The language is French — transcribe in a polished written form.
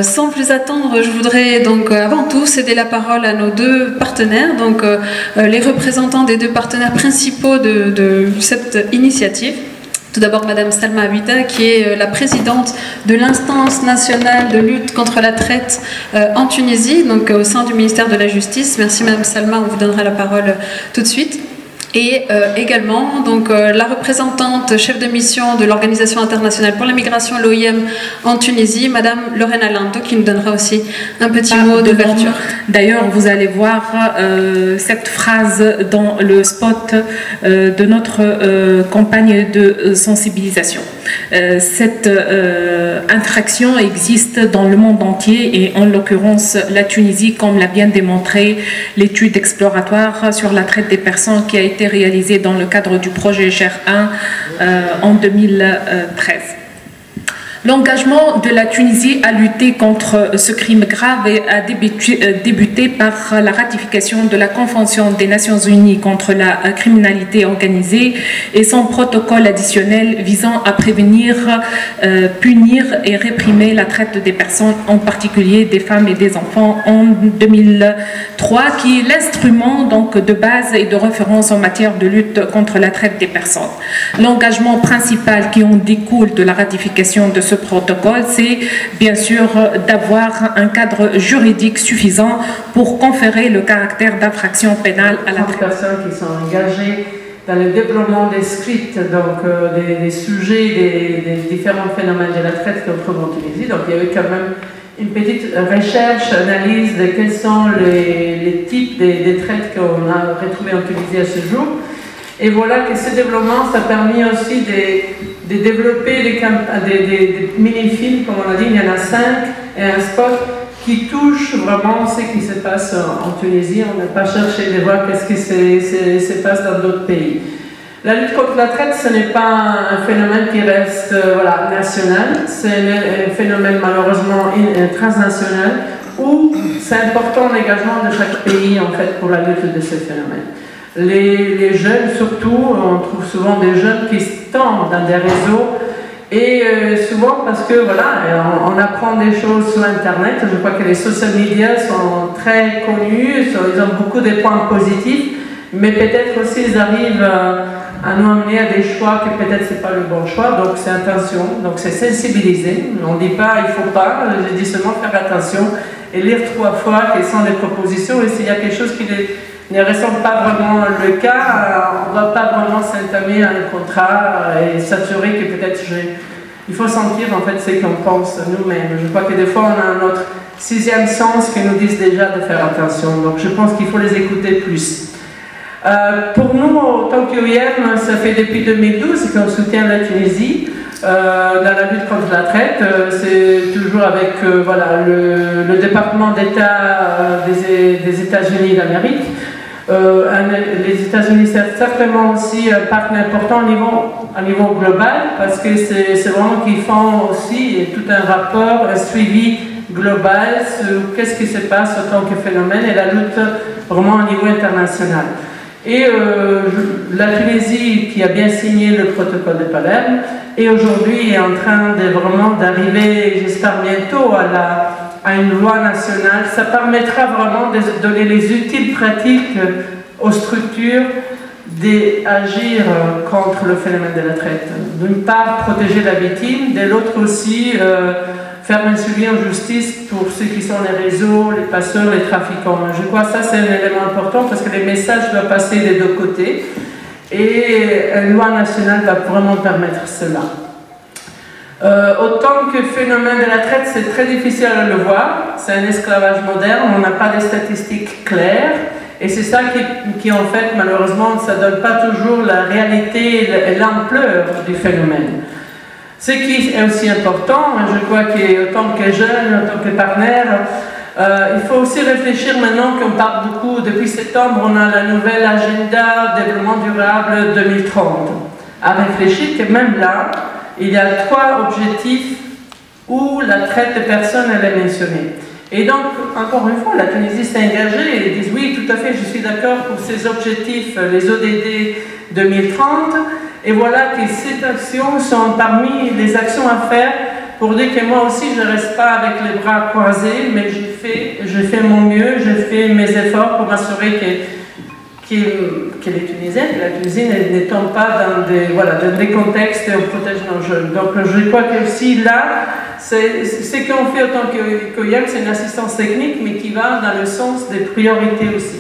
Sans plus attendre, je voudrais donc avant tout céder la parole à nos deux partenaires, donc les représentants des deux partenaires principaux de cette initiative. Tout d'abord, Madame Salma Abida, qui est la présidente de l'instance nationale de lutte contre la traite en Tunisie, donc au sein du ministère de la Justice. Merci Madame Salma, on vous donnera la parole tout de suite. Et également donc, la représentante chef de mission de l'Organisation internationale pour la migration, l'OIM, en Tunisie, Madame Lorena Lando, qui nous donnera aussi un petit mot d'ouverture. D'ailleurs, vous allez voir cette phrase dans le spot de notre campagne de sensibilisation. Cette infraction existe dans le monde entier et en l'occurrence la Tunisie, comme l'a bien démontré l'étude exploratoire sur la traite des personnes qui a été réalisée dans le cadre du projet GER 1 en 2013. L'engagement de la Tunisie à lutter contre ce crime grave a débuté par la ratification de la Convention des Nations Unies contre la criminalité organisée et son protocole additionnel visant à prévenir, punir et réprimer la traite des personnes, en particulier des femmes et des enfants, en 2003, qui est l'instrument donc de base et de référence en matière de lutte contre la traite des personnes. L'engagement principal qui en découle de la ratification de ce protocole, c'est bien sûr d'avoir un cadre juridique suffisant pour conférer le caractère d'infraction pénale à la traite. Les personnes qui sont engagées dans le développement des scripts, donc des sujets, des différents phénomènes de la traite qu'on trouve en Tunisie. Donc il y avait quand même une petite recherche, analyse de quels sont les types des traites qu'on a retrouvés en Tunisie à ce jour. Et voilà que ce développement, ça a permis aussi de développer des mini-films, comme on a dit, il y en a 5, et un spot qui touche vraiment ce qui se passe en Tunisie. On n'a pas cherché de voir qu'est-ce qui se passe dans d'autres pays. La lutte contre la traite, ce n'est pas un phénomène qui reste voilà, national, c'est un phénomène malheureusement transnational où c'est important l'engagement de chaque pays en fait pour la lutte de ce phénomène. Les jeunes surtout, on trouve souvent des jeunes qui tombent dans des réseaux et souvent parce que voilà, on apprend des choses sur internet. Je crois que les social media sont très connus, ils ont beaucoup de points positifs, mais peut-être aussi ils arrivent à nous amener à des choix que peut-être c'est pas le bon choix, donc c'est attention, donc c'est sensibiliser. On ne dit pas il faut pas, je dis seulement faire attention et lire 3 fois quelles sont les propositions et s'il y a quelque chose qui ne ressemble pas vraiment le cas, on ne va pas vraiment s'entamer à un contrat et s'assurer que peut-être il faut sentir en fait ce qu'on pense nous-mêmes. Je crois que des fois on a notre 6e sens qui nous disent déjà de faire attention, donc je pense qu'il faut les écouter plus. Pour nous, en tant qu'OIM, ça fait depuis 2012 qu'on soutient la Tunisie dans la lutte contre la traite. C'est toujours avec voilà, le département d'État des États-Unis d'Amérique. Les États-Unis, c'est certainement aussi un partenaire important au niveau global, parce que c'est vraiment qu'ils font aussi tout un rapport, un suivi global sur qu'est-ce qui se passe en tant que phénomène et la lutte vraiment au niveau international. Et la Tunisie, qui a bien signé le protocole de Palerme, et aujourd'hui est en train vraiment d'arriver, j'espère bientôt, à une loi nationale. Ça permettra vraiment de donner les outils pratiques aux structures d'agir contre le phénomène de la traite. D'une part, protéger la victime, de l'autre aussi, faire un suivi en justice pour ceux qui sont les réseaux, les passeurs, les trafiquants. Je crois que ça c'est un élément important parce que les messages doivent passer des deux côtés et une loi nationale va vraiment permettre cela. Autant que phénomène de la traite, c'est très difficile à le voir, c'est un esclavage moderne, on n'a pas de statistiques claires et c'est ça qui en fait malheureusement ça ne donne pas toujours la réalité et l'ampleur du phénomène. Ce qui est aussi important, je crois qu'en tant que jeune, en tant que partenaire, il faut aussi réfléchir maintenant qu'on parle beaucoup, depuis septembre, on a la nouvelle agenda développement durable 2030. À réfléchir que même là, il y a 3 objectifs où la traite de personnes elle est mentionnée. Et donc, encore une fois, la Tunisie s'est engagée et ils disent oui, tout à fait, je suis d'accord pour ces objectifs, les ODD 2030. Et voilà que ces actions sont parmi les actions à faire pour dire que moi aussi je ne reste pas avec les bras croisés, mais je fais mon mieux, je fais mes efforts pour m'assurer que les Tunisiens, que la Tunisie ne tombe pas dans des contextes où on protège nos jeunes. Donc je crois que aussi là, ce qu'on fait en tant qu'OIM, c'est une assistance technique, mais qui va dans le sens des priorités aussi.